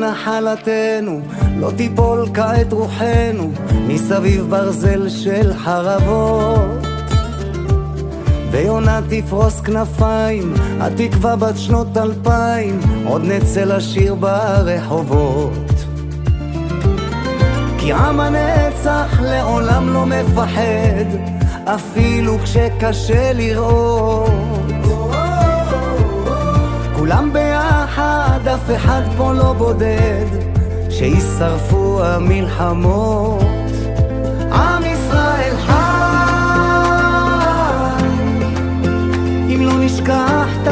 נחלתנו, לא תיפול כעת רוחנו מסביב ברזל של חרבות. ויונה תפרוס כנפיים, התקווה בת שנות 2000, עוד נצא לשיר ברחובות. כי עם הנצח לעולם לא מפחד, אפילו כשקשה לראות. כולם ביחד, אף אחד פה לא בודד, שישרפו המלחמות. עם ישראל חי, אם לא נשכח